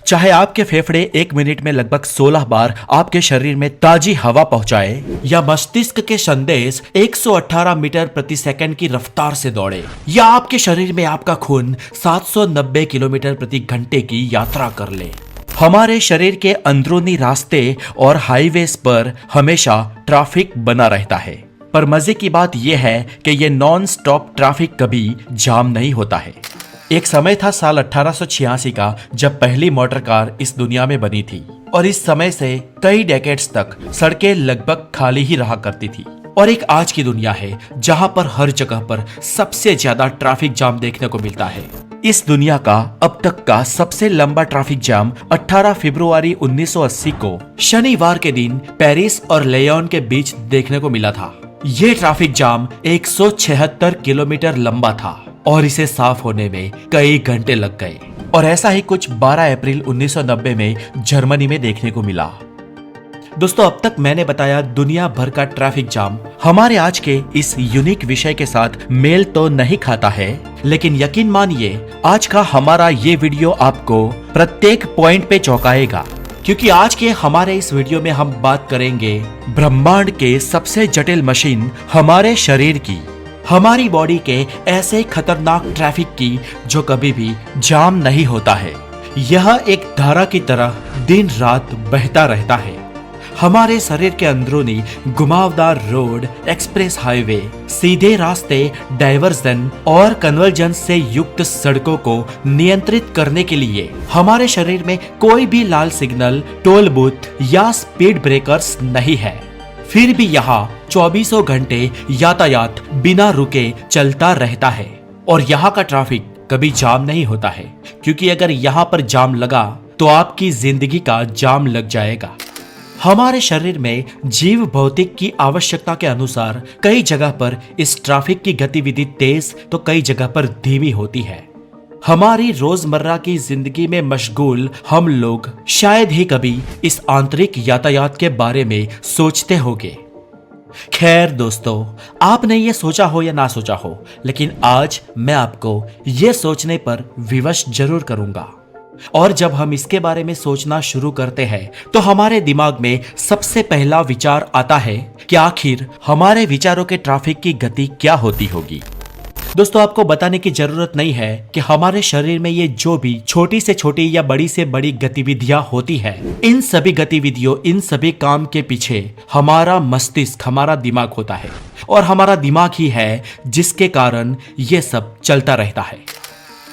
चाहे आपके फेफड़े 1 मिनट में लगभग 16 बार आपके शरीर में ताजी हवा पहुंचाए या मस्तिष्क के संदेश 118 मीटर प्रति सेकंड की रफ्तार से दौड़े या आपके शरीर में आपका खून 790 किलोमीटर प्रति घंटे की यात्रा कर ले, हमारे शरीर के अंदरूनी रास्ते और हाईवेज पर हमेशा ट्रैफिक बना रहता है। पर मजे की बात यह है कि ये नॉन स्टॉप ट्रैफिक कभी जाम नहीं होता है। एक समय था साल 1886 का जब पहली मोटर कार इस दुनिया में बनी थी और इस समय से कई डेकेड्स तक सड़कें लगभग खाली ही रहा करती थी। और एक आज की दुनिया है जहां पर हर जगह पर सबसे ज्यादा ट्रैफिक जाम देखने को मिलता है। इस दुनिया का अब तक का सबसे लंबा ट्रैफिक जाम 18 फरवरी 1980 को शनिवार के दिन पेरिस और लियोन के बीच देखने को मिला था। ये ट्रैफिक जाम 176 किलोमीटर लंबा था और इसे साफ होने में कई घंटे लग गए। और ऐसा ही कुछ 12 अप्रैल 1990 में जर्मनी में देखने को मिला। दोस्तों, अब तक मैंने बताया दुनिया भर का ट्रैफिक जाम हमारे आज के इस यूनिक विषय के साथ मेल तो नहीं खाता है, लेकिन यकीन मानिए आज का हमारा ये वीडियो आपको प्रत्येक पॉइंट पे चौंकाएगा, क्योंकि आज के हमारे इस वीडियो में हम बात करेंगे ब्रह्मांड के सबसे जटिल मशीन हमारे शरीर की, हमारी बॉडी के ऐसे खतरनाक ट्रैफिक की जो कभी भी जाम नहीं होता है। यह एक धारा की तरह दिन रात बहता रहता है। हमारे शरीर के अंदरूनी घुमावदार रोड, एक्सप्रेस हाईवे, सीधे रास्ते, डाइवर्जन और कन्वर्जेंस से युक्त सड़कों को नियंत्रित करने के लिए हमारे शरीर में कोई भी लाल सिग्नल, टोल बूथ या स्पीड ब्रेकर्स नहीं है। फिर भी यहाँ 24 घंटे यातायात बिना रुके चलता रहता है और यहाँ का ट्रैफिक कभी जाम नहीं होता है, क्योंकि अगर यहाँ पर जाम लगा तो आपकी जिंदगी का जाम लग जाएगा। हमारे शरीर में जीव भौतिक की आवश्यकता के अनुसार कई जगह पर इस ट्रैफिक की गतिविधि तेज तो कई जगह पर धीमी होती है। हमारी रोजमर्रा की जिंदगी में मशगूल हम लोग शायद ही कभी इस आंतरिक यातायात के बारे में सोचते होंगे। खैर दोस्तों, आपने ये सोचा हो या ना सोचा हो, लेकिन आज मैं आपको ये सोचने पर विवश जरूर करूंगा। और जब हम इसके बारे में सोचना शुरू करते हैं तो हमारे दिमाग में सबसे पहला विचार आता है कि आखिर हमारे विचारों के ट्रैफिक की गति क्या होती होगी। दोस्तों, आपको बताने की जरूरत नहीं है कि हमारे शरीर में ये जो भी छोटी से छोटी या बड़ी से बड़ी गतिविधियां होती है, इन सभी गतिविधियों, इन सभी काम के पीछे हमारा मस्तिष्क, हमारा दिमाग होता है और हमारा दिमाग ही है जिसके कारण ये सब चलता रहता है।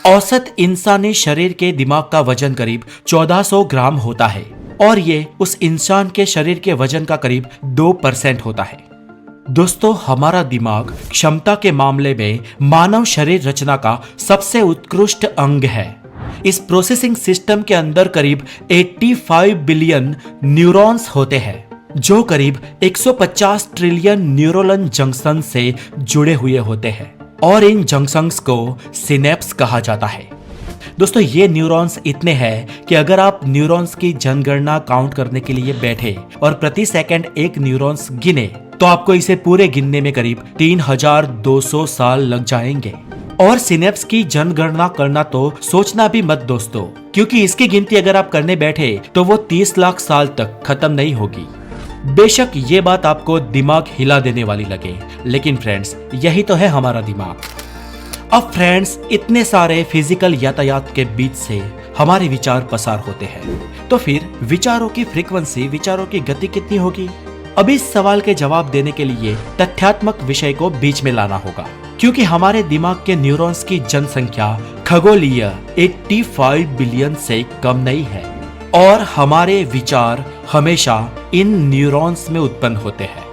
औसत इंसानी शरीर के दिमाग का वजन करीब 1400 ग्राम होता है और ये उस इंसान के शरीर के वजन का करीब 2% होता है। दोस्तों, हमारा दिमाग क्षमता के मामले में मानव शरीर रचना का सबसे उत्कृष्ट अंग है। इस प्रोसेसिंग सिस्टम के अंदर करीब 85 बिलियन न्यूरॉन्स होते हैं, जो करीब 150 ट्रिलियन न्यूरोनल जंक्शन से जुड़े हुए होते हैं और इन जंक्शंस को सिनेप्स कहा जाता है। दोस्तों, ये न्यूरॉन्स इतने हैं कि अगर आप न्यूरॉन्स की जनगणना काउंट करने के लिए बैठे और प्रति सेकंड एक न्यूरॉन्स गिने तो आपको इसे पूरे गिनने में करीब 3200 साल लग जाएंगे। और सिनेप्स की जनगणना करना तो सोचना भी मत दोस्तों, क्योंकि इसकी गिनती अगर आप करने बैठे तो वो 30 लाख साल तक खत्म नहीं होगी। बेशक ये बात आपको दिमाग हिला देने वाली लगे, लेकिन फ्रेंड्स, यही तो है हमारा दिमाग। अब फ्रेंड्स, इतने सारे फिजिकल यातायात के बीच से हमारे विचार पसार होते हैं, तो फिर विचारों की फ्रीक्वेंसी, विचारों की गति कितनी होगी? अब इस सवाल के जवाब देने के लिए तथ्यात्मक विषय को बीच में लाना होगा, क्योंकि हमारे दिमाग के न्यूरॉन्स की जनसंख्या खगोलीय 85 बिलियन से कम नहीं है और हमारे विचार हमेशा इन न्यूरॉन्स में उत्पन्न होते हैं।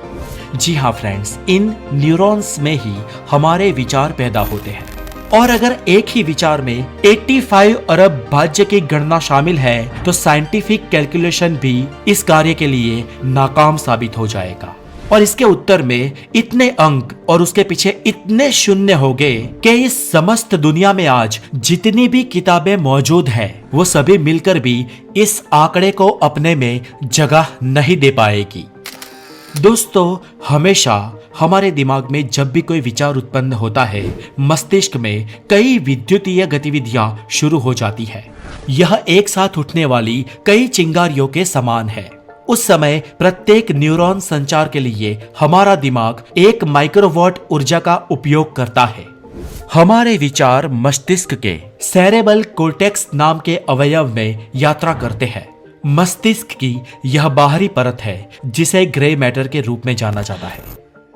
जी हाँ फ्रेंड्स, इन न्यूरॉन्स में ही हमारे विचार पैदा होते हैं। और अगर एक ही विचार में 85 अरब भाज्य की गणना शामिल है तो साइंटिफिक कैलकुलेशन भी इस कार्य के लिए नाकाम साबित हो जाएगा। और इसके उत्तर में इतने अंक और उसके पीछे इतने शून्य हो गए कि इस समस्त दुनिया में आज जितनी भी किताबें मौजूद हैं वो सभी मिलकर भी इस आंकड़े को अपने में जगह नहीं दे पाएगी। दोस्तों, हमेशा हमारे दिमाग में जब भी कोई विचार उत्पन्न होता है, मस्तिष्क में कई विद्युतीय गतिविधियां शुरू हो जाती है। यह एक साथ उठने वाली कई चिंगारियों के समान है। उस समय प्रत्येक न्यूरॉन संचार के लिए हमारा दिमाग 1 माइक्रोवाट ऊर्जा का उपयोग करता है। हमारे विचार मस्तिष्क के सेरेबल कोर्टेक्स नाम के अवयव में यात्रा करते हैं। मस्तिष्क की यह बाहरी परत है जिसे ग्रे मैटर के रूप में जाना जाता है।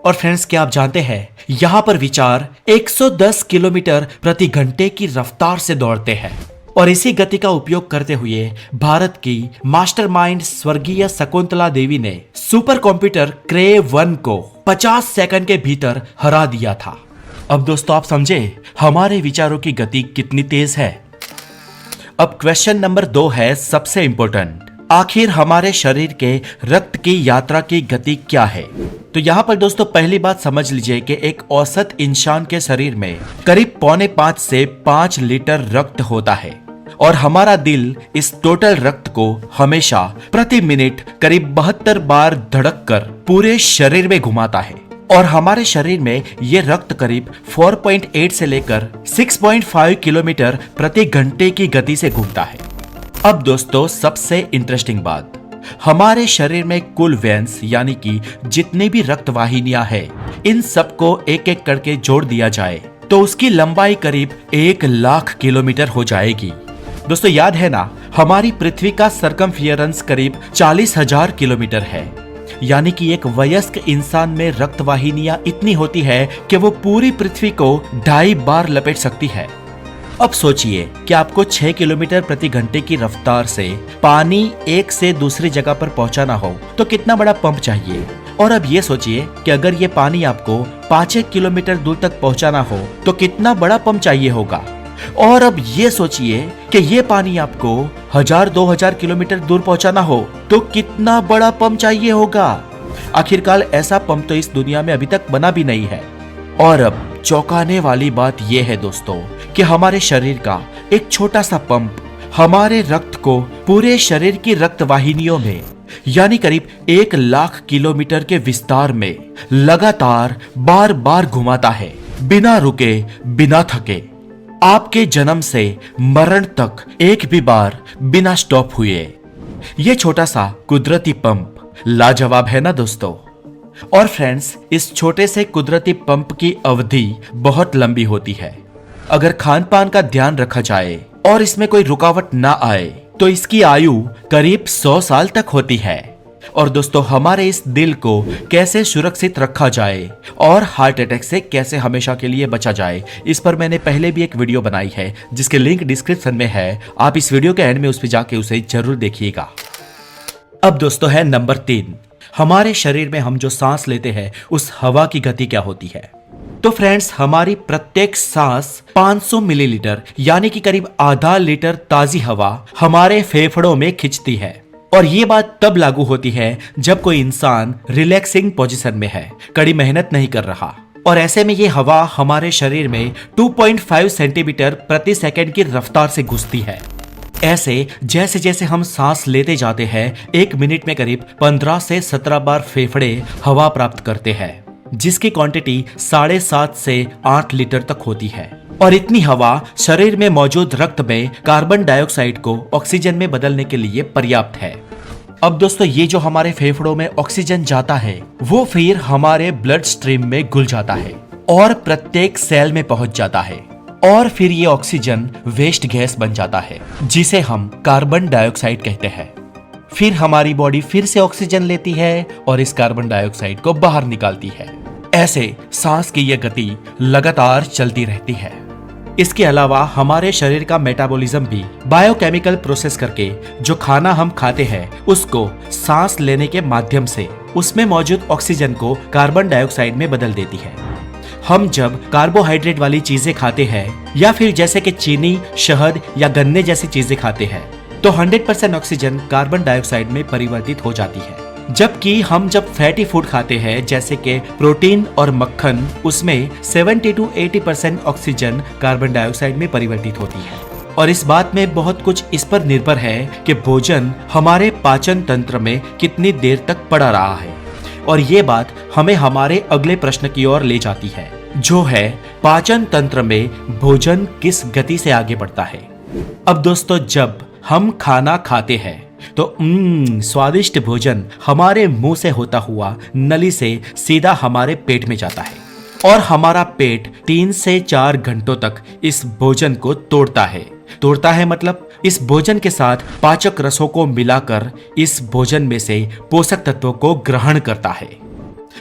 और फ्रेंड्स, क्या आप जानते हैं, यहाँ पर विचार 110 किलोमीटर प्रति घंटे की रफ्तार से दौड़ते हैं। और इसी गति का उपयोग करते हुए भारत की मास्टरमाइंड स्वर्गीय शकुंतला देवी ने सुपर कंप्यूटर क्रे 1 को 50 सेकंड के भीतर हरा दिया था। अब दोस्तों, आप समझे हमारे विचारों की गति कितनी तेज है। अब क्वेश्चन नंबर 2 है सबसे इंपॉर्टेंट। आखिर हमारे शरीर के रक्त की यात्रा की गति क्या है? तो यहाँ पर दोस्तों पहली बात समझ लीजिए कि एक औसत इंसान के शरीर में करीब 4.5 से 5 लीटर रक्त होता है और हमारा दिल इस टोटल रक्त को हमेशा प्रति मिनट करीब 72 बार धड़क कर पूरे शरीर में घुमाता है। और हमारे शरीर में ये रक्त करीब 4.8 से लेकर 6.5 किलोमीटर प्रति घंटे की गति से घूमता है। अब दोस्तों सबसे इंटरेस्टिंग बात, हमारे शरीर में कुल वेन्स यानी कि जितनी भी रक्त वाहिनियां हैं, इन सबको एक एक करके जोड़ दिया जाए तो उसकी लंबाई करीब 1 लाख किलोमीटर हो जाएगी। दोस्तों याद है ना, हमारी पृथ्वी का सरकमफियरेंस करीब 40,000 किलोमीटर है। यानी कि एक वयस्क इंसान में रक्त वाहिनियां इतनी होती है कि वो पूरी पृथ्वी को 2.5 बार लपेट सकती है। अब सोचिए कि आपको 6 किलोमीटर प्रति घंटे की रफ्तार से पानी एक से दूसरी जगह पर पहुंचाना हो तो कितना बड़ा पंप चाहिए। और अब ये सोचिए कि अगर ये पानी आपको 5 किलोमीटर दूर तक पहुंचाना हो तो कितना बड़ा पंप चाहिए होगा। और अब ये सोचिए कि ये पानी आपको 1000-2000 किलोमीटर दूर पहुंचाना हो तो कितना बड़ा पंप चाहिए होगा। आखिरकार ऐसा पंप तो इस दुनिया में अभी तक बना भी नहीं है। और अब चौंकाने वाली बात यह है दोस्तों कि हमारे शरीर का एक छोटा सा पंप हमारे रक्त को पूरे शरीर की रक्त वाहिनियों में यानी करीब 1 लाख किलोमीटर के विस्तार में लगातार बार बार घुमाता है, बिना रुके बिना थके, आपके जन्म से मरण तक एक भी बार बिना स्टॉप हुए। ये छोटा सा कुदरती पंप लाजवाब है ना दोस्तों। और फ्रेंड्स, इस छोटे से कुदरती पंप की अवधि बहुत लंबी होती है। अगर खान पान का ध्यान रखा जाए और इसमें कोई रुकावट ना आए तो इसकी आयु करीब 100 साल तक होती है। और दोस्तों, हमारे इस दिल को कैसे सुरक्षित रखा जाए और हार्ट अटैक से कैसे हमेशा के लिए बचा जाए, इस पर मैंने पहले भी एक वीडियो बनाई है जिसके लिंक डिस्क्रिप्शन में है। आप इस वीडियो के एंड में उस पर जाके उसे जरूर देखिएगा। अब दोस्तों है नंबर 3, हमारे शरीर में हम जो सांस लेते हैं उस हवा की गति क्या होती है। तो फ्रेंड्स, हमारी प्रत्येक सांस 500 मिलीलीटर यानी कि करीब आधा लीटर ताजी हवा हमारे फेफड़ों में खिंचती है। और ये बात तब लागू होती है जब कोई इंसान रिलैक्सिंग पोजीशन में है, कड़ी मेहनत नहीं कर रहा। और ऐसे में ये हवा हमारे शरीर में 2.5 सेंटीमीटर प्रति सेकंड की रफ्तार से घुसती है। ऐसे जैसे जैसे हम सांस लेते जाते हैं, 1 मिनट में करीब 15 से 17 बार फेफड़े हवा प्राप्त करते हैं, जिसकी क्वांटिटी 7.5 से 8 लीटर तक होती है। और इतनी हवा शरीर में मौजूद रक्त में कार्बन डाइऑक्साइड को ऑक्सीजन में बदलने के लिए पर्याप्त है। अब दोस्तों, ये जो हमारे फेफड़ों में ऑक्सीजन जाता है वो फिर हमारे ब्लड स्ट्रीम में घुल जाता है और प्रत्येक सेल में पहुंच जाता है। और फिर ये ऑक्सीजन वेस्ट गैस बन जाता है जिसे हम कार्बन डाइऑक्साइड कहते हैं। फिर हमारी बॉडी फिर से ऑक्सीजन लेती है और इस कार्बन डाइऑक्साइड को बाहर निकालती है। ऐसे सांस की यह गति लगातार चलती रहती है। इसके अलावा हमारे शरीर का मेटाबॉलिज्म भी बायोकेमिकल प्रोसेस करके जो खाना हम खाते हैं उसको सांस लेने के माध्यम से उसमें मौजूद ऑक्सीजन को कार्बन डाइऑक्साइड में बदल देती है। हम जब कार्बोहाइड्रेट वाली चीजें खाते हैं या फिर जैसे कि चीनी, शहद या गन्ने जैसी चीजें खाते हैं तो 100% ऑक्सीजन कार्बन डाइऑक्साइड में परिवर्तित हो जाती है। जबकि हम जब फैटी फूड खाते हैं जैसे कि प्रोटीन और मक्खन, उसमें 70 to 80% ऑक्सीजन कार्बन डाइऑक्साइड में परिवर्तित होती है। और इस बात में बहुत कुछ इस पर निर्भर है कि भोजन हमारे पाचन तंत्र में कितनी देर तक पड़ा रहा है और ये बात हमें हमारे अगले प्रश्न की ओर ले जाती है, जो है पाचन तंत्र में भोजन किस गति से आगे बढ़ता है। अब दोस्तों, जब हम खाना खाते हैं तो स्वादिष्ट भोजन हमारे मुंह से होता हुआ नली से सीधा हमारे पेट में जाता है और हमारा पेट 3 से 4 घंटों तक इस भोजन को तोड़ता है मतलब इस भोजन के साथ पाचक रसों को मिलाकर इस भोजन में से पोषक तत्वों को ग्रहण करता है।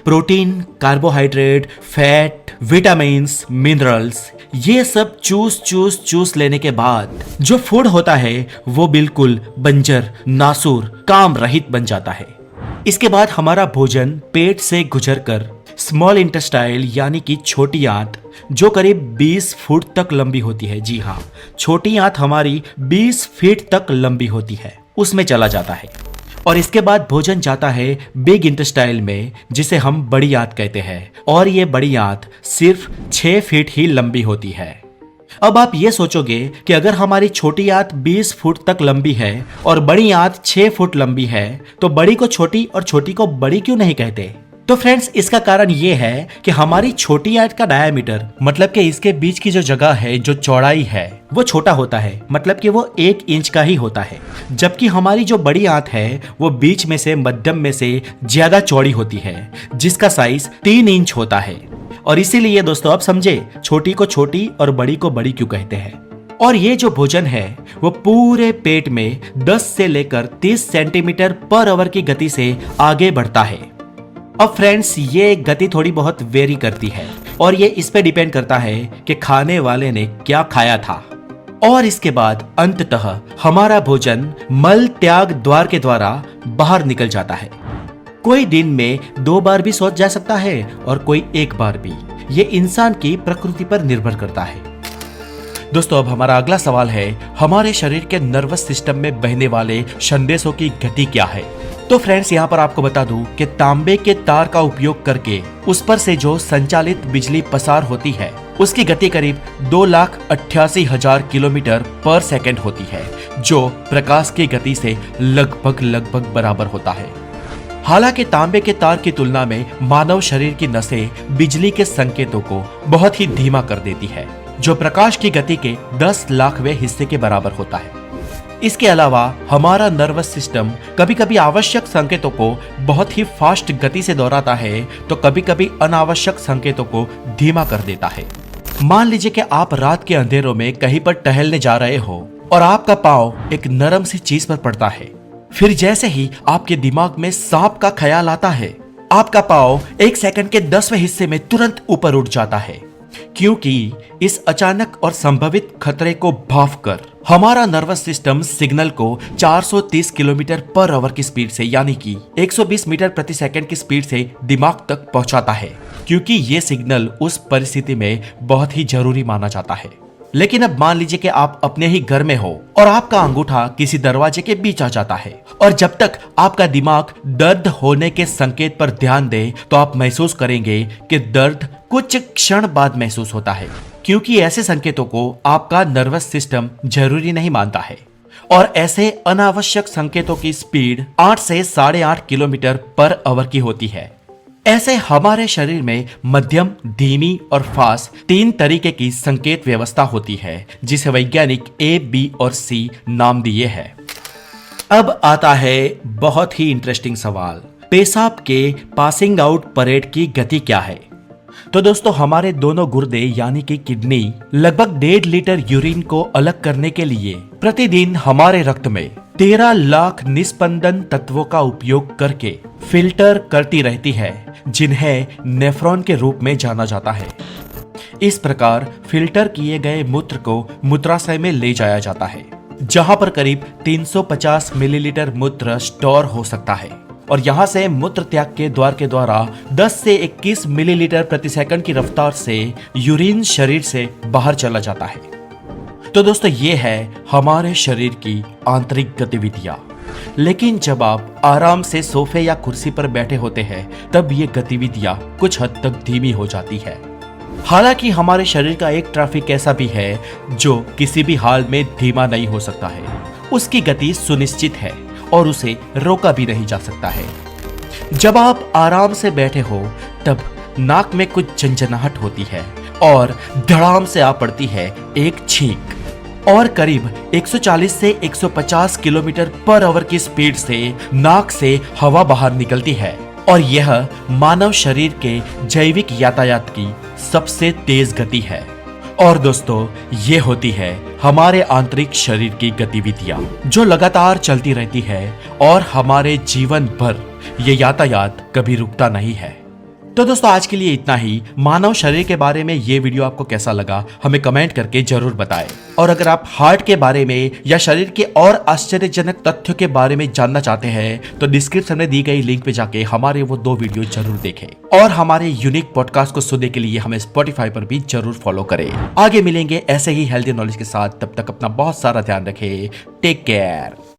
Protein, carbohydrate, fat, vitamins, minerals, ये सब चूस लेने के बाद जो फूड होता है वो बिल्कुल बंजर, नासूर, काम रहित बन जाता है। इसके बाद हमारा भोजन पेट से गुजरकर स्मॉल इंटेस्टाइल यानी कि छोटी आंत, जो करीब 20 फुट तक लंबी होती है, जी हाँ, छोटी आंत हमारी 20 फीट तक लंबी होती है, उसमें चला जाता है। और इसके बाद भोजन जाता है बिग इंटेस्टाइल में, जिसे हम बड़ी आंत कहते हैं, और ये बड़ी आंत सिर्फ 6 फीट ही लंबी होती है। अब आप ये सोचोगे कि अगर हमारी छोटी आंत 20 फुट तक लंबी है और बड़ी आंत 6 फुट लंबी है, तो बड़ी को छोटी और छोटी को बड़ी क्यों नहीं कहते? तो फ्रेंड्स, इसका कारण ये है कि हमारी छोटी आंत का डायामीटर, मतलब कि इसके बीच की जो जगह है, जो चौड़ाई है, वो छोटा होता है, मतलब कि वो 1 इंच का ही होता है, जबकि हमारी जो बड़ी आंत है वो बीच में से, मध्यम में से ज्यादा चौड़ी होती है, जिसका साइज 3 इंच होता है। और इसीलिए दोस्तों, आप समझे छोटी को छोटी और बड़ी को बड़ी क्यों कहते हैं। और ये जो भोजन है वो पूरे पेट में 10 से लेकर 30 सेंटीमीटर पर आवर की गति से आगे बढ़ता है। अब फ्रेंड्स, ये गति थोड़ी बहुत वेरी करती है और ये इस पे डिपेंड करता है कि खाने वाले ने क्या खाया था। और इसके बाद अंततः हमारा भोजन मल त्याग द्वार के द्वारा बाहर निकल जाता है। कोई दिन में 2 बार भी शौच जा सकता है और कोई 1 बार भी। ये इंसान की प्रकृति पर निर्भर करता है। दोस्तों, अब हमारा अगला सवाल है, हमारे शरीर के नर्वस सिस्टम में बहने वाले संदेशों की गति क्या है। तो फ्रेंड्स, यहाँ पर आपको बता दूं कि तांबे के तार का उपयोग करके उस पर से जो संचालित बिजली पसार होती है, उसकी गति करीब 2,88,000 किलोमीटर पर सेकंड होती है, जो प्रकाश की गति से लगभग बराबर होता है। हालांकि तांबे के तार की तुलना में मानव शरीर की नसें बिजली के संकेतों को बहुत ही धीमा कर देती है, जो प्रकाश की गति के 10 लाखवें हिस्से के बराबर होता है। इसके अलावा हमारा नर्वस सिस्टम कभी कभी आवश्यक संकेतों को बहुत ही फास्ट गति से दोहराता है, तो कभी कभी अनावश्यक संकेतों को धीमा कर देता है। मान लीजिए कि आप रात के अंधेरों में कहीं पर टहलने जा रहे हो और आपका पांव एक नरम सी चीज पर पड़ता है। फिर जैसे ही आपके दिमाग में सांप का ख्याल आता है, आपका पांव 1 सेकंड के 10वें हिस्से में तुरंत ऊपर उठ जाता है, क्योंकि इस अचानक और संभावित खतरे को भांपकर हमारा नर्वस सिस्टम सिग्नल को 430 किलोमीटर पर आवर की स्पीड से, यानी कि 120 मीटर प्रति सेकंड की स्पीड से दिमाग तक पहुंचाता है, क्योंकि ये सिग्नल उस परिस्थिति में बहुत ही जरूरी माना जाता है। लेकिन अब मान लीजिए कि आप अपने ही घर में हो और आपका अंगूठा किसी दरवाजे के बीच आ जाता है, और जब तक आपका दिमाग दर्द होने के संकेत पर ध्यान दे, तो आप महसूस करेंगे कि दर्द कुछ क्षण बाद महसूस होता है, क्योंकि ऐसे संकेतों को आपका नर्वस सिस्टम जरूरी नहीं मानता है। और ऐसे अनावश्यक संकेतों की स्पीड 8 से 8.5 किलोमीटर पर आवर की होती है। ऐसे हमारे शरीर में मध्यम, धीमी और फास्ट 3 तरीके की संकेत व्यवस्था होती है, जिसे वैज्ञानिक A, B और C नाम दिए हैं। अब आता है बहुत ही इंटरेस्टिंग सवाल, पेशाब के पासिंग आउट परेड की गति क्या है। तो दोस्तों, हमारे दोनों गुर्दे यानी कि किडनी लगभग 1.5 लीटर यूरिन को अलग करने के लिए प्रतिदिन हमारे रक्त में 13 लाख निस्पंदन तत्वों का उपयोग करके फिल्टर करती रहती है, जिन्हें नेफ्रॉन के रूप में जाना जाता है। इस प्रकार फिल्टर किए गए मूत्र को मूत्राशय में ले जाया जाता है, जहां पर करीब 350 मिलीलीटर मूत्र स्टोर हो सकता है, और यहां से मूत्र त्याग के द्वार के द्वारा 10 से 21 मिलीलीटर प्रति सेकंड की रफ्तार से यूरिन शरीर से बाहर चला जाता है। तो दोस्तों, ये है हमारे शरीर की आंतरिक गतिविधियां। लेकिन जब आप आराम से सोफे या कुर्सी पर बैठे होते हैं, तब ये गतिविधियां कुछ हद तक धीमी हो जाती है। हालांकि हमारे शरीर का एक ट्रैफिक ऐसा भी है जो किसी भी हाल में धीमा नहीं हो सकता है। उसकी गति सुनिश्चित है और उसे रोका भी नहीं जा सकता है। जब आप आराम से बैठे हो तब नाक में कुछ झंझनाहट होती है और धड़ाम से आ पड़ती है एक छींक और करीब 140 से 150 किलोमीटर पर आवर की स्पीड से नाक से हवा बाहर निकलती है और यह मानव शरीर के जैविक यातायात की सबसे तेज गति है। और दोस्तों, ये होती है हमारे आंतरिक शरीर की गतिविधियां जो लगातार चलती रहती है और हमारे जीवन भर ये यातायात कभी रुकता नहीं है। तो दोस्तों, आज के लिए इतना ही। मानव शरीर के बारे में ये वीडियो आपको कैसा लगा हमें कमेंट करके जरूर बताएं। और अगर आप हार्ट के बारे में या शरीर के और आश्चर्यजनक तथ्यों के बारे में जानना चाहते हैं तो डिस्क्रिप्शन में दी गई लिंक पे जाके हमारे वो 2 वीडियो जरूर देखें और हमारे यूनिक पॉडकास्ट को सुनने के लिए हमें स्पॉटिफाई पर भी जरूर फॉलो करें। आगे मिलेंगे ऐसे ही हेल्दी नॉलेज के साथ, तब तक अपना बहुत सारा ध्यान रखें। Take care.